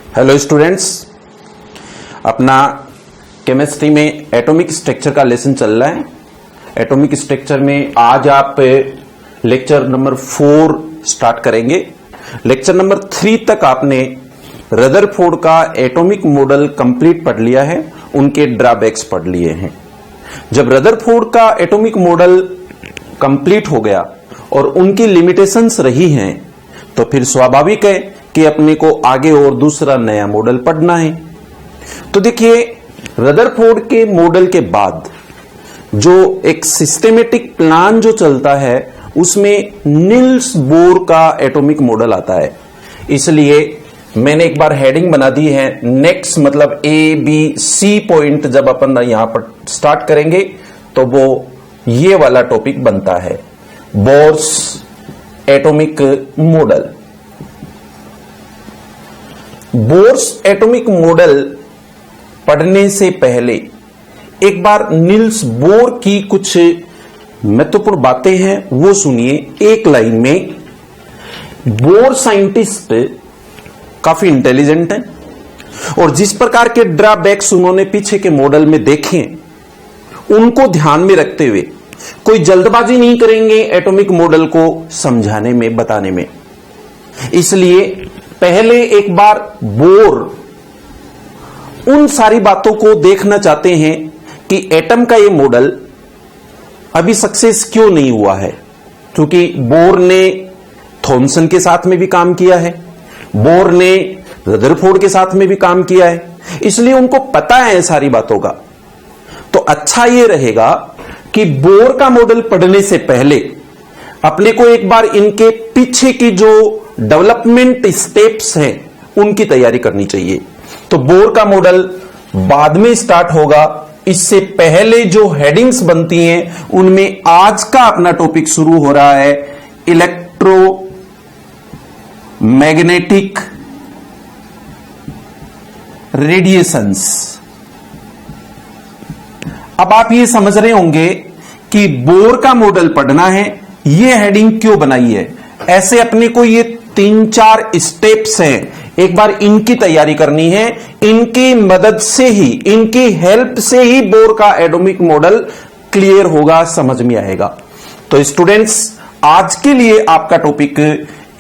Hello students, अपना chemistry में atomic structure का लेसन चल रहा है। एटॉमिक स्ट्रक्चर में आज आप लेक्चर नंबर 4 स्टार्ट करेंगे। लेक्चर नंबर 3 तक आपने रदरफोर्ड का एटॉमिक मॉडल कंप्लीट पढ़ लिया है, उनके ड्रॉबैक्स पढ़ लिए हैं। जब रदरफोर्ड का एटॉमिक मॉडल कंप्लीट हो गया और उनकी लिमिटेशंस रही हैं, तो फिर स्वाभाविक है कि अपने को आगे और दूसरा नया मॉडल पढ़ना है। तो देखिए, रदरफोर्ड के मॉडल के बाद जो एक सिस्टेमेटिक प्लान जो चलता है उसमें नील्स बोर का एटॉमिक मॉडल आता है। इसलिए मैंने एक बार हेडिंग बना दी है, नेक्स्ट मतलब ABC पॉइंट जब अपन यहां पर स्टार्ट करेंगे तो वो ये वाला टॉपिक बनता है, Bohr's atomic model. Bohr's atomic model पढ़ने से पहले एक बार नील्स बोर की कुछ महत्वपूर्ण बातें हैं वो सुनिए एक लाइन में। बोर साइंटिस्ट काफी इंटेलिजेंट हैं और जिस प्रकार के ड्रॉबैक्स उन्होंने पीछे के मॉडल में देखे उनको ध्यान में रखते हुए कोई जल्दबाजी नहीं करेंगे एटॉमिक मॉडल को समझाने में, बताने में। इसलिए पहले एक बार बोर उन सारी बातों को देखना चाहते हैं कि एटम का ये मॉडल अभी सक्सेस क्यों नहीं हुआ है, क्योंकि बोर ने थॉमसन के साथ में भी काम किया है, बोर ने रदरफोर्ड के साथ में भी काम किया है, इसलिए उनको पता है सारी बातों का। तो अच्छा ये रहेगा कि बोर का मॉडल पढ़ने से पहले अपने को एक बार इनके पीछे की जो डेवलपमेंट स्टेप्स हैं उनकी तैयारी करनी चाहिए। तो बोर का मॉडल बाद में स्टार्ट होगा, इससे पहले जो हेडिंग्स बनती हैं उनमें आज का अपना टॉपिक शुरू हो रहा है इलेक्ट्रोमैग्नेटिक रेडिएशंस। अब आप ये समझ रहे होंगे कि बोर का मॉडल पढ़ना है, ये हेडिंग क्यों बनाई है। ऐसे अपने को ये 3-4 स्टेप्स हैं, एक बार इनकी तैयारी करनी है। इनकी मदद से ही, इनकी हेल्प से ही बोर का एटॉमिक मॉडल क्लियर होगा, समझ में आएगा। तो स्टूडेंट्स, आज के लिए आपका टॉपिक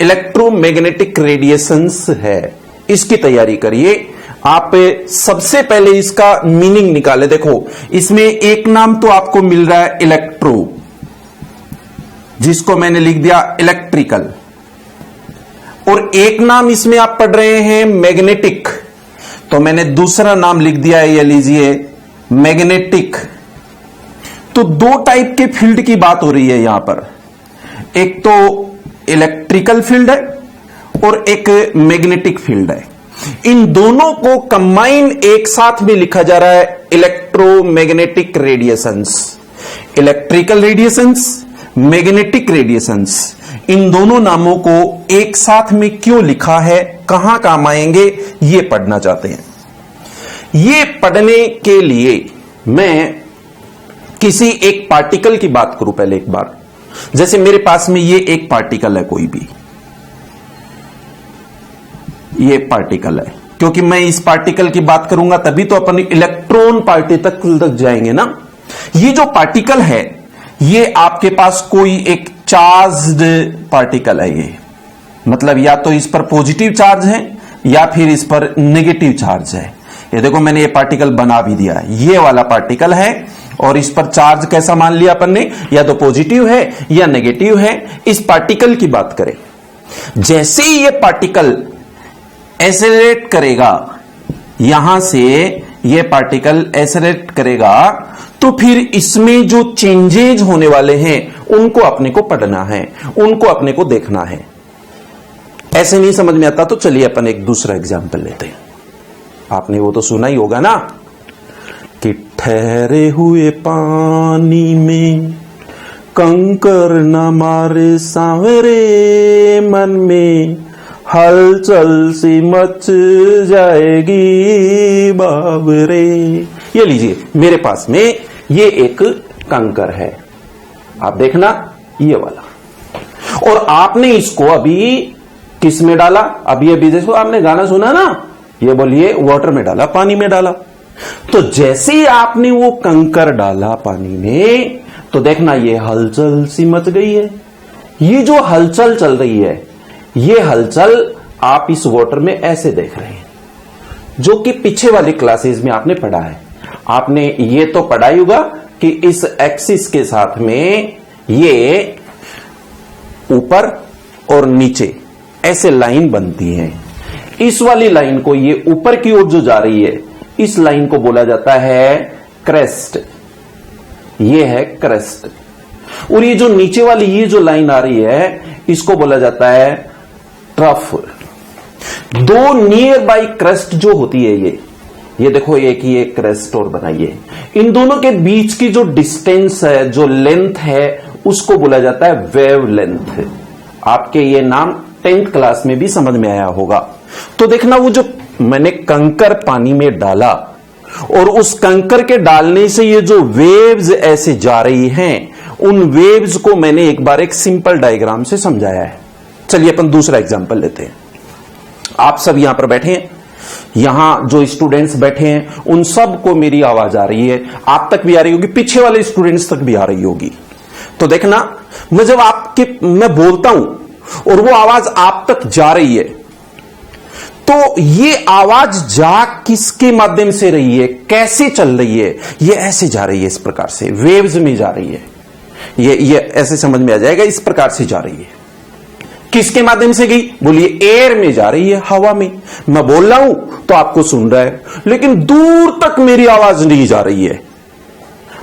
इलेक्ट्रोमैग्नेटिक रेडिएशंस है, इसकी तैयारी करिए। आप सबसे पहले इसका मीनिंग निकाले। देखो, इसमें एक नाम तो आपको मिल रहा है इलेक्ट्रो, जिसको मैंने लिख दिया इलेक्ट्रिकल, और एक नाम इसमें आप पढ़ रहे हैं मैग्नेटिक, तो मैंने दूसरा नाम लिख दिया है, ये लीजिए मैग्नेटिक। तो दो टाइप के फील्ड की बात हो रही है यहां पर, एक तो इलेक्ट्रिकल फील्ड है और एक मैग्नेटिक फील्ड है। इन दोनों को कंबाइन एक साथ में लिखा जा रहा है electromagnetic radiations. Electrical radiations, magnetic radiations, इन दोनों नामों को एक साथ में क्यों लिखा है, कहां काम आएंगे, ये पढ़ना चाहते हैं। ये पढ़ने के लिए मैं किसी एक पार्टिकल की बात करूं पहले एक बार। जैसे मेरे पास में ये एक पार्टिकल है, कोई भी ये पार्टिकल है, क्योंकि मैं इस पार्टिकल की बात करूंगा तभी तो अपन इलेक्ट्रॉन पार्टी तक जाएंगे ना। ये जो पार्टिकल है ये आपके पास कोई एक चार्ज्ड पार्टिकल है, ये मतलब या तो इस पर पॉजिटिव चार्ज है या फिर इस पर नेगेटिव चार्ज है। ये देखो, मैंने ये पार्टिकल बना भी दिया है, ये वाला पार्टिकल है और इस पर चार्ज कैसा मान लिया अपन ने, या तो पॉजिटिव है या नेगेटिव है। इस पार्टिकल की बात करें, जैसे ही ये पार्टिकल एक्सेलरेट करेगा, यहां से ये पार्टिकल एक्सेलरेट करेगा, तो फिर इसमें जो चेंजेज होने वाले हैं उनको अपने को पढ़ना है, उनको अपने को देखना है। ऐसे नहीं समझ में आता तो चलिए अपन एक दूसरा एग्जांपल लेते हैं। आपने वो तो सुना ही होगा ना कि ठहरे हुए पानी में कंकर न मारे सांवरे मन में, हलचल सी मच जाएगी बाबरे। ये लीजिए, मेरे पास में ये एक कंकर है, आप देखना ये वाला, और आपने इसको अभी किस में डाला? अभी अभी देखो आपने गाना सुना ना, ये बोलिए वाटर में डाला, पानी में डाला। तो जैसे ही आपने वो कंकर डाला पानी में, तो देखना ये हलचल सी मच गई है। ये जो हलचल चल रही है, ये हलचल आप इस वाटर में ऐसे देख रहे हैं, जो कि पीछे वाली क्लासेस में आपने पढ़ा है। आपने ये तो पढ़ा ही होगा कि इस एक्सिस के साथ में ये ऊपर और नीचे ऐसे लाइन बनती है। इस वाली लाइन को, ये ऊपर की ओर जो जा रही है, इस लाइन को बोला जाता है क्रेस्ट। ये है क्रेस्ट। और ये जो नीचे वाली ये जो लाइन आ रही है, इसको बोला जाता है ट्रफ। दो नियर बाई क्रेस्ट जो होती है, ये देखो, एक ये क्रेस्ट और बनाइए, इन दोनों के बीच की जो डिस्टेंस है, जो लेंथ है, उसको बोला जाता है वेव लेंथ। आपके ये नाम 10th क्लास में भी समझ में आया होगा। तो देखना, वो जो मैंने कंकर पानी में डाला और उस कंकर के डालने से ये जो वेव्स ऐसे जा रही हैं, उन वेव्स को मैंने एक बार एक सिंपल डायग्राम से समझाया है। चलिए अपन दूसरा एग्जांपल लेते हैं। आप सब यहां पर बैठे हैं, यहां जो स्टूडेंट्स बैठे हैं उन सबको मेरी आवाज आ रही है, आप तक भी आ रही होगी, पीछे वाले स्टूडेंट्स तक भी आ रही होगी। तो देखना, मैं जब मैं बोलता हूं और वो आवाज आप तक जा रही है, तो ये आवाज जा किसके माध्यम से रही है, कैसे चल रही है? ये ऐसे जा रही है, इस प्रकार से वेव्स में जा रही है। ये ऐसे समझ में आ जाएगा, इस प्रकार से जा रही है। किसके माध्यम से गई? बोलिए एयर में जा रही है, हवा में। मैं बोल रहा हूं तो आपको सुन रहा है, लेकिन दूर तक मेरी आवाज नहीं जा रही है।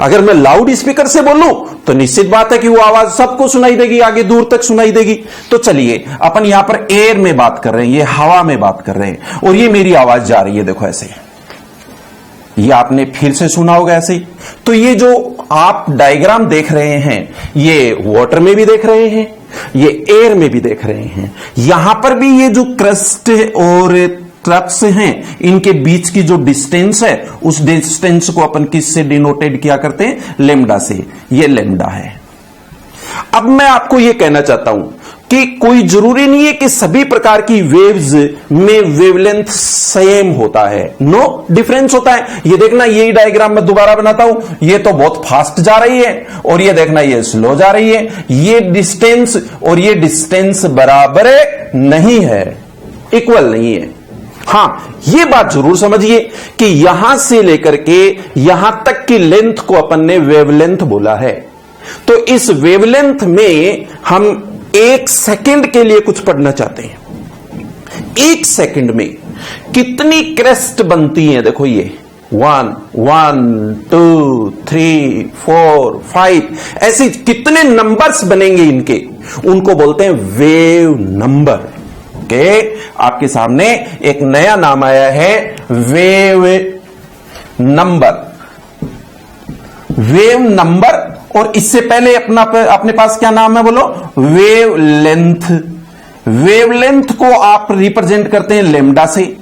अगर मैं लाउड स्पीकर से बोलूं तो निश्चित बात है कि वो आवाज सबको सुनाई देगी, आगे दूर तक सुनाई देगी। तो चलिए, अपन यहां पर एयर में बात कर रहे हैं, ये हवा में बात कर रहे हैं, और ये मेरी आवाज जा रही है, देखो ऐसे। ये आपने फिर से सुना होगा ऐसे ही। तो ये जो आप डायग्राम देख रहे हैं, ये वाटर में भी देख रहे हैं, ये एयर में भी देख रहे हैं। यहां पर भी ये जो क्रस्ट और ट्रफ्स हैं, इनके बीच की जो डिस्टेंस है, उस डिस्टेंस को अपन किससे डिनोटेड किया करते हैं? लेमडा से। ये लेमडा है। अब मैं आपको ये कहना चाहता हूं कि कोई जरूरी नहीं है कि सभी प्रकार की वेव्स में वेवलेंथ सेम होता है। नो, डिफरेंस होता है। ये देखना, यही डायग्राम मैं दोबारा बनाता हूं, ये तो बहुत फास्ट जा रही है, और ये देखना ये स्लो जा रही है। ये डिस्टेंस और ये डिस्टेंस बराबर नहीं है, इक्वल नहीं है। हां, ये बात जरूर समझिए कि यहां से लेकर के यहां तक की लेंथ को अपन ने वेवलेंथ बोला है। तो इस वेवलेंथ में हम 1 सेकंड के लिए कुछ पढ़ना चाहते हैं। 1 सेकंड में कितनी क्रेस्ट बनती हैं? देखो ये 1 1 2 3 4 5 ऐसे कितने नंबर्स बनेंगे इनके, उनको बोलते हैं वेव नंबर। ओके, आपके सामने एक नया नाम आया है, वेव नंबर। वेव नंबर, और इससे पहले अपने पास क्या नाम है? बोलो, वेव लेंथ। वेव लेंथ को आप रिप्रेजेंट करते हैं लेमडा से,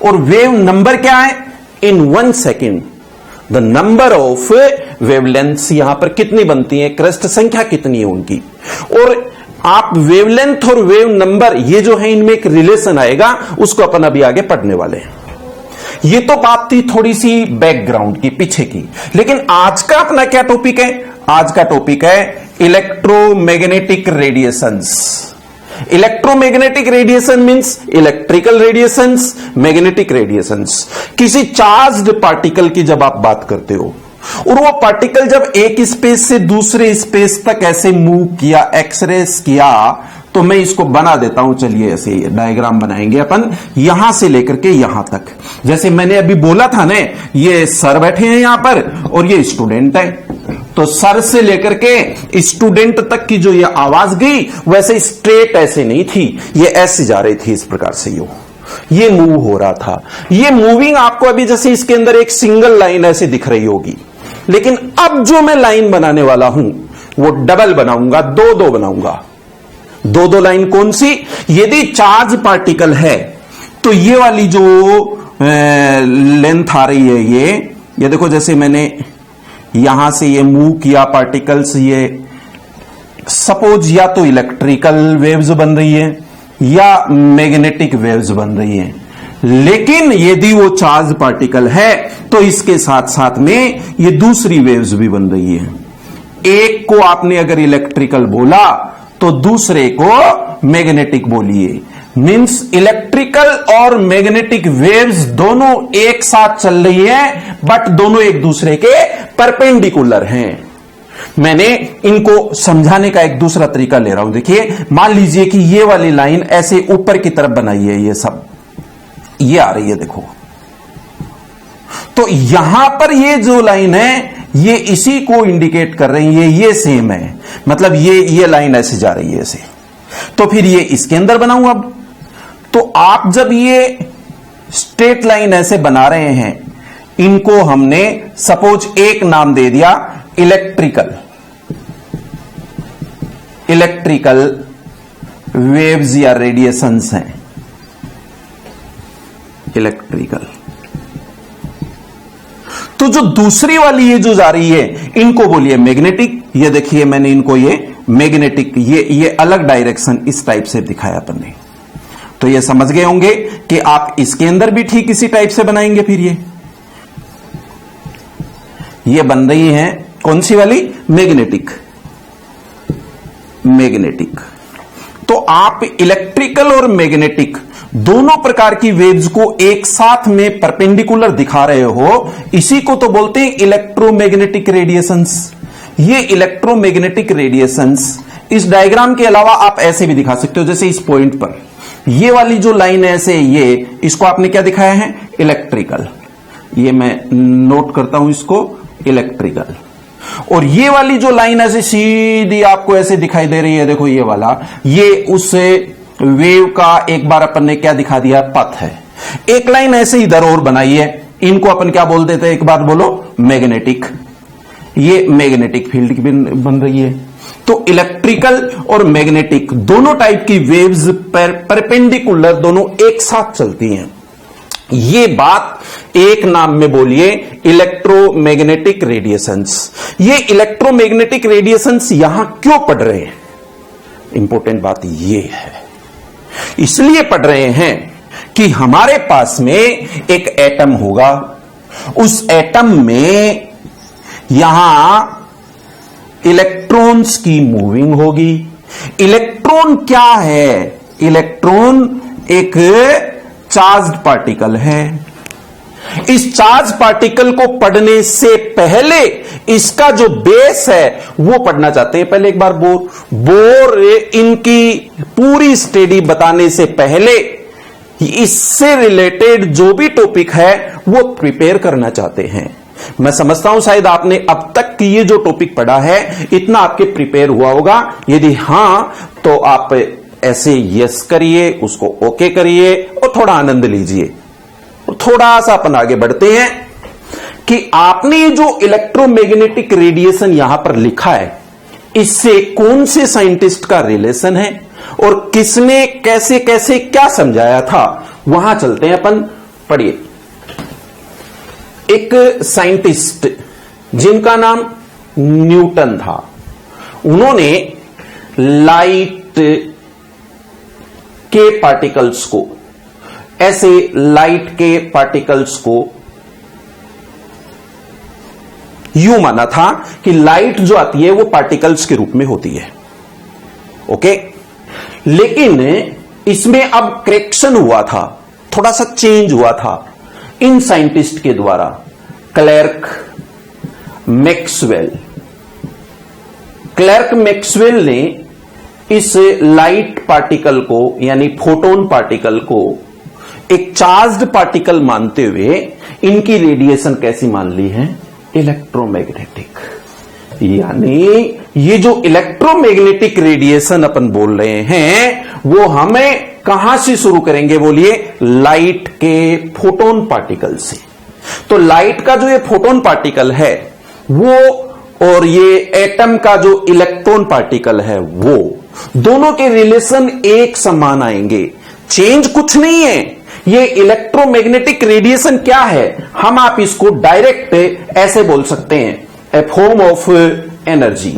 और वेव नंबर क्या है? इन 1 second the number of wavelengths यहां पर कितनी बनती है, क्रेस्ट संख्या कितनी है उनकी। और आप वेवलेंथ और वेव नंबर, ये जो है, इनमें एक रिलेशन आएगा, उसको अपन अभी आगे पढ़ने वाले हैं। ये तो बात थी थोड़ी सी बैकग्राउंड की, पीछे की। लेकिन आज का अपना क्या टॉपिक है? आज का टॉपिक है electromagnetic radiations. Electromagnetic radiation means electrical radiations, magnetic radiations. किसी चार्ज्ड पार्टिकल की जब आप बात करते हो, और वो पार्टिकल जब एक स्पेस से दूसरे स्पेस तक ऐसे मूव किया, एक्सरेस किया, तो मैं इसको बना देता हूं। चलिए, ऐसे डायग्राम बनाएंगे अपन, यहां से लेकर के यहां तक। जैसे मैंने अभी बोला था ना, ये सर बैठे हैं यहां पर और ये स्टूडेंट है, तो सर से लेकर के स्टूडेंट तक की जो ये आवाज गई, वैसे स्ट्रेट ऐसे नहीं थी, ये ऐसे जा रही थी, इस प्रकार से ये मूव हो रहा था। ये मूविंग आपको अभी जैसे इसके अंदर एक सिंगल लाइन ऐसे दिख रही होगी, लेकिन अब जो मैं लाइन बनाने वाला हूं वो डबल बनाऊंगा, 2-2 बनाऊंगा। 2-2 लाइन कौन सी? यदि चार्ज पार्टिकल है तो ये वाली जो लेंथ आ रही है, ये देखो, जैसे मैंने यहां से ये मूव किया पार्टिकल्स, ये सपोज या तो इलेक्ट्रिकल वेव्स बन रही है या मैग्नेटिक वेव्स बन रही हैं। लेकिन यदि वो चार्ज पार्टिकल है तो इसके साथ साथ में ये दूसरी वेव्स भी बन रही है। एक को आपने अगर इलेक्ट्रिकल बोला तो दूसरे को मैग्नेटिक बोलिए। मींस इलेक्ट्रिकल और मैग्नेटिक वेव्स दोनों एक साथ चल रही है, बट दोनों एक दूसरे के परपेंडिकुलर हैं। मैंने इनको समझाने का एक दूसरा तरीका ले रहा हूं। देखिए, मान लीजिए कि ये वाली लाइन ऐसे ऊपर की तरफ बनाई है, ये सब ये आ रही है, देखो। तो यहां पर ये जो लाइन है ये इसी को इंडिकेट कर रही है, ये सेम है, मतलब ये लाइन ऐसे जा रही है ऐसे। तो फिर ये इसके अंदर बनाऊं अब। तो आप जब ये स्ट्रेट लाइन ऐसे बना रहे हैं, इनको हमने सपोज एक नाम दे दिया इलेक्ट्रिकल वेव्स या रेडिएशंस हैं, इलेक्ट्रिकल। तो जो दूसरी वाली ये जो जा रही है इनको बोलिए मैग्नेटिक। ये देखिए मैंने इनको ये मैग्नेटिक, ये अलग डायरेक्शन इस टाइप से दिखाया अपन ने। तो ये समझ गए होंगे कि आप इसके अंदर भी ठीक इसी टाइप से बनाएंगे। फिर ये बन रही है कौन सी वाली? मैग्नेटिक। तो आप इलेक्ट्रिकल और मैग्नेटिक दोनों प्रकार की वेव्स को एक साथ में परपेंडिकुलर दिखा रहे हो, इसी को तो बोलते हैं इलेक्ट्रोमैग्नेटिक रेडिएशंस। ये इलेक्ट्रोमैग्नेटिक रेडिएशंस इस डायग्राम के अलावा आप ऐसे भी दिखा सकते हो, जैसे इस पॉइंट पर ये वाली जो लाइन है ऐसे, ये इसको आपने क्या दिखाया है? इलेक्ट्रिकल। ये मैं नोट करता हूं इसको, इलेक्ट्रिकल। और ये वाली जो लाइन ऐसे सीधी आपको ऐसे दिखाई दे रही है, देखो ये वाला, ये उस वेव का एक बार अपन ने क्या दिखा दिया? पथ है। एक लाइन ऐसे इधर और बनाई है, इनको अपन क्या बोल देते हैं? एक बार बोलो, मैग्नेटिक। ये मैग्नेटिक फील्ड की बन रही है। तो इलेक्ट्रिकल और मैग्नेटिक दोनों टाइप की वेव्स परपेंडिकुलर दोनों एक साथ चलती हैं। ये बात एक नाम में बोलिए, इलेक्ट्रोमैग्नेटिक रेडिएशंस। ये इलेक्ट्रोमैग्नेटिक रेडिएशंस यहां क्यों पढ़ रहे हैं? इंपॉर्टेंट बात ये है, इसलिए पढ़ रहे हैं कि हमारे पास में एक एटम होगा, उस एटम में यहां इलेक्ट्रॉन्स की मूविंग होगी। इलेक्ट्रॉन क्या है? इलेक्ट्रॉन एक चार्ज्ड पार्टिकल है। इस चार्ज पार्टिकल को पढ़ने से पहले इसका जो बेस है वो पढ़ना चाहते हैं। पहले एक बार बोर इनकी पूरी स्टडी बताने से पहले इससे रिलेटेड जो भी टॉपिक है वो प्रिपेयर करना चाहते हैं। मैं समझता हूं शायद आपने अब तक की ये जो टॉपिक पढ़ा है इतना आपके प्रिपेयर हुआ होगा। यदि हां तो आप ऐसे यस करिए, उसको ओके करिए और थोड़ा आनंद लीजिए। थोड़ा सा अपन आगे बढ़ते हैं कि आपने जो इलेक्ट्रोमैग्नेटिक रेडिएशन यहां पर लिखा है, इससे कौन से साइंटिस्ट का रिलेशन है और किसने कैसे कैसे क्या समझाया था, वहां चलते हैं अपन। पढ़िए, एक साइंटिस्ट जिनका नाम न्यूटन था, उन्होंने लाइट के पार्टिकल्स को, ऐसे लाइट के पार्टिकल्स को यूं माना था कि लाइट जो आती है वो पार्टिकल्स के रूप में होती है। ओके, लेकिन इसमें अब करेक्शन हुआ था, थोड़ा सा चेंज हुआ था इन साइंटिस्ट के द्वारा। क्लर्क मैक्सवेल ने इस लाइट पार्टिकल को यानी फोटोन पार्टिकल को एक चार्ज्ड पार्टिकल मानते हुए इनकी रेडिएशन कैसी मान ली है? इलेक्ट्रोमैग्नेटिक। यानी ये जो इलेक्ट्रोमैग्नेटिक रेडिएशन अपन बोल रहे हैं वो हमें कहां से शुरू करेंगे? बोलिए, लाइट के फोटोन पार्टिकल से। तो लाइट का जो ये फोटोन पार्टिकल है वो और ये एटम का जो इलेक्ट्रॉन पार्टिकल है वो दोनों के रिलेशन एक समान आएंगे। चेंज कुछ नहीं है। ये इलेक्ट्रोमैग्नेटिक रेडिएशन क्या है? हम आप इसको डायरेक्ट ऐसे बोल सकते हैं, ए फॉर्म ऑफ एनर्जी।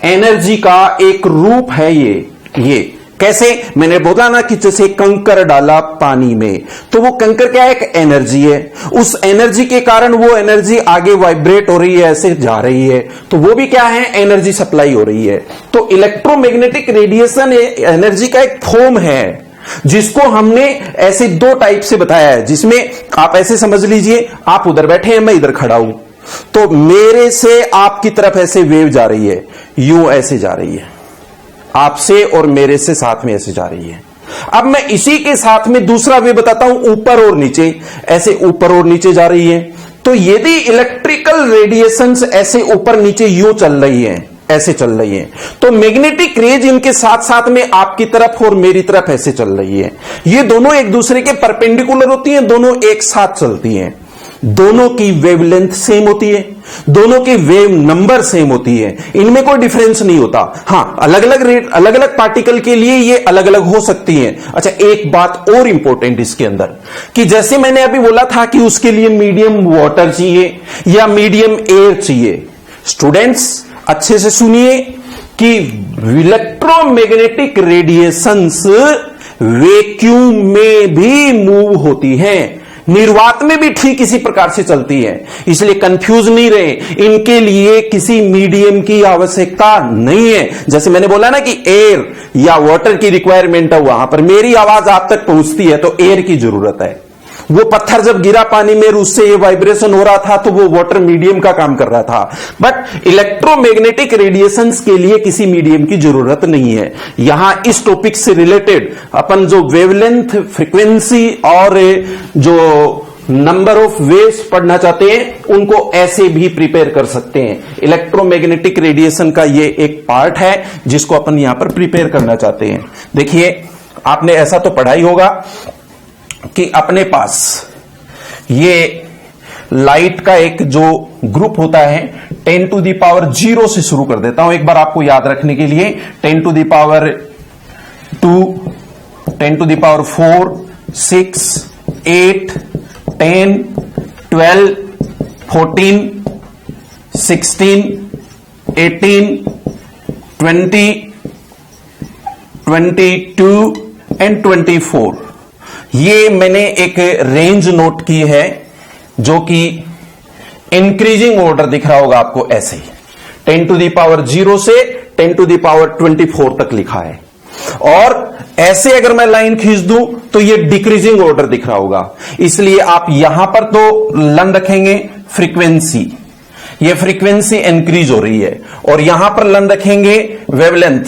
एनर्जी का एक रूप है ये कैसे? मैंने बोला ना कि जैसे कंकर डाला पानी में, तो वो कंकर क्या है? एक एनर्जी है। उस एनर्जी के कारण वो एनर्जी आगे वाइब्रेट हो रही है, ऐसे जा रही है, तो वो भी क्या है? एनर्जी सप्लाई हो रही है। तो इलेक्ट्रोमैग्नेटिक रेडिएशन एनर्जी का एक फॉर्म है, जिसको हमने ऐसे दो टाइप से बताया है, जिसमें आप ऐसे समझ लीजिए, आप उधर बैठे हैं, मैं इधर खड़ा हूं, तो मेरे से आपकी तरफ ऐसे वेव जा रही है, यूं ऐसे जा रही है, आपसे और मेरे से साथ में ऐसे जा रही है। अब मैं इसी के साथ में दूसरा वे बताता हूं, ऊपर और नीचे, ऐसे ऊपर और नीचे जा रही है। तो यदि इलेक्ट्रिकल रेडिएशंस ऐसे ऊपर नीचे यूं चल रही है, ऐसे चल रही है, तो मैग्नेटिक रेज इनके साथ साथ में आपकी तरफ और मेरी तरफ ऐसे चल रही है। ये दोनों एक दूसरे के परपेंडिकुलर होती हैं, दोनों एक साथ चलती हैं, दोनों की वेवलेंथ सेम होती है, दोनों की वेव नंबर सेम होती है, इनमें कोई डिफरेंस नहीं होता। हां, अलग अलग रेट, अलग अलग पार्टिकल के लिए ये अलग अलग हो सकती हैं। अच्छा, एक बात और इंपॉर्टेंट इसके अंदर, कि जैसे मैंने अभी बोला था कि उसके लिए मीडियम वाटर चाहिए या मीडियम एयर चाहिए। स्टूडेंट्स अच्छे से सुनिए कि इलेक्ट्रोमैग्नेटिक रेडिएशंस वैक्यूम में भी मूव होती हैं, निर्वात में भी ठीक इसी प्रकार से चलती है, इसलिए कंफ्यूज नहीं रहे, इनके लिए किसी मीडियम की आवश्यकता नहीं है। जैसे मैंने बोला ना कि एयर या वाटर की रिक्वायरमेंट है, वहां पर मेरी आवाज आप तक पहुंचती है तो एयर की जरूरत है। वो पत्थर जब गिरा पानी में, उससे ये वाइब्रेशन हो रहा था, तो वो वाटर मीडियम का काम कर रहा था। बट इलेक्ट्रोमैग्नेटिक रेडिएशंस के लिए किसी मीडियम की जरूरत नहीं है। यहां इस टॉपिक से रिलेटेड अपन जो वेवलेंथ, फ्रीक्वेंसी और जो नंबर ऑफ वेव्स पढ़ना चाहते हैं, उनको ऐसे भी प्रिपेयर कर सकते हैं। इलेक्ट्रोमैग्नेटिक रेडिएशन का ये एक पार्ट है जिसको अपन यहां पर प्रिपेयर करना चाहते हैं। देखिए, आपने ऐसा तो पढ़ा ही होगा कि अपने पास ये लाइट का एक जो ग्रुप होता है 10 टू द पावर 0 से शुरू कर देता हूं एक बार आपको याद रखने के लिए। 10 to the power 2, 10 to the power 4, 6, 8, 10, 12, 14, 16, 18, 20, 22 and 24। ये मैंने एक रेंज नोट की है जो कि इंक्रीजिंग ऑर्डर दिख रहा होगा आपको, ऐसे ही 10 टू द पावर 0 से 10 टू द पावर 24 तक लिखा है। और ऐसे अगर मैं लाइन खींच दूं तो ये डिक्रीजिंग ऑर्डर दिख रहा होगा, इसलिए आप यहां पर तो लन रखेंगे फ्रीक्वेंसी, ये फ्रीक्वेंसी इंक्रीज हो रही है, और यहां पर लन रखेंगे वेवलेंथ,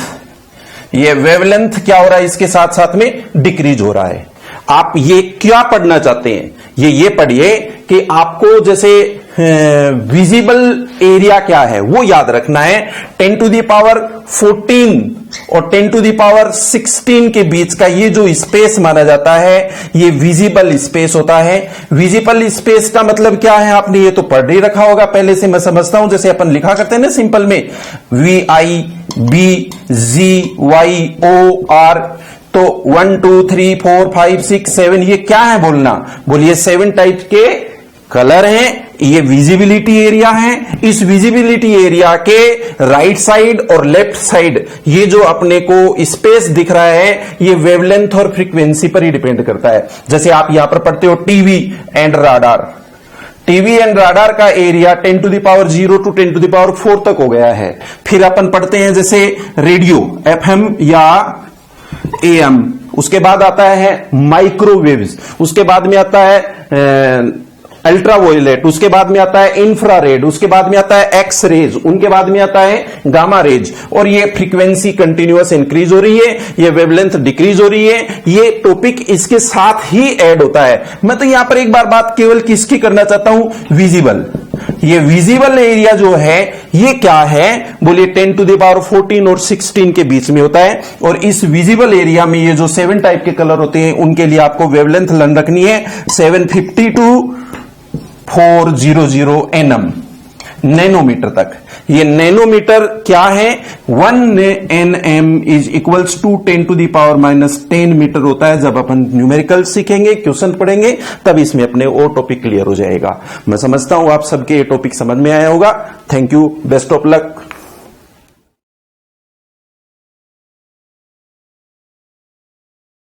ये वेवलेंथ क्या हो रहा है, इसके साथ साथ में डिक्रीज हो रहा है। आप ये क्या पढ़ना चाहते हैं, ये पढ़िए कि आपको जैसे विजिबल एरिया क्या है वो याद रखना है। 10 टू द पावर 14 और 10 टू द पावर 16 के बीच का ये जो स्पेस माना जाता है, ये विजिबल स्पेस होता है। विजिबल स्पेस का मतलब क्या है, आपने ये तो पढ़ ही रखा होगा पहले से, मैं समझता हूं। जैसे अपन लिखा करते हैं ना सिंपल में, VIBGYOR, तो 1 2 3 4 5 6 7, ये क्या है बोलना, बोलिए 7 टाइप के कलर हैं, ये विजिबिलिटी एरिया है। इस विजिबिलिटी एरिया के राइट साइड और लेफ्ट साइड ये जो अपने को स्पेस दिख रहा है, ये वेवलेंथ और फ्रीक्वेंसी पर ही डिपेंड करता है। जैसे आप यहां पर पढ़ते हो TV and radar, TV and radar का area 10 to the power 0 to 10 to the power 4 तक हो गया है। फिर अपन पढ़ते हैं जैसे रेडियो, FM या AM, उसके बाद आता है माइक्रोवेव्स, उसके बाद में आता है अल्ट्रावायलेट, उसके बाद में आता है इंफ्रारेड, उसके बाद में आता है एक्स रेज, उनके बाद में आता है गामा रेज। और ये फ्रीक्वेंसी कंटिन्यूअस इंक्रीज हो रही है, ये वेवलेंथ डिक्रीज हो रही है, ये टॉपिक इसके साथ ही ऐड होता है। मैं तो यहां पर एक बार बात केवल किसकी करना चाहता हूं, विजिबल। ये विजिबल एरिया जो है ये क्या है, बोलिए 10 टू द पावर 14 और 16 के बीच में होता है। और इस विजिबल एरिया में ये जो 7 टाइप के कलर होते हैं, उनके लिए आपको वेवलेंथ लन रखनी है 752.400 nm, नैनोमीटर तक। ये नैनोमीटर क्या है, 1 nm is equals to 10 to the power -10 metre होता है। जब अपन न्यूमेरिकल सीखेंगे, क्वेश्चन पढ़ेंगे, तब इसमें अपने और टॉपिक क्लियर हो जाएगा। मैं समझता हूं आप सबके ये टॉपिक समझ में आया होगा। Thank you, best of luck.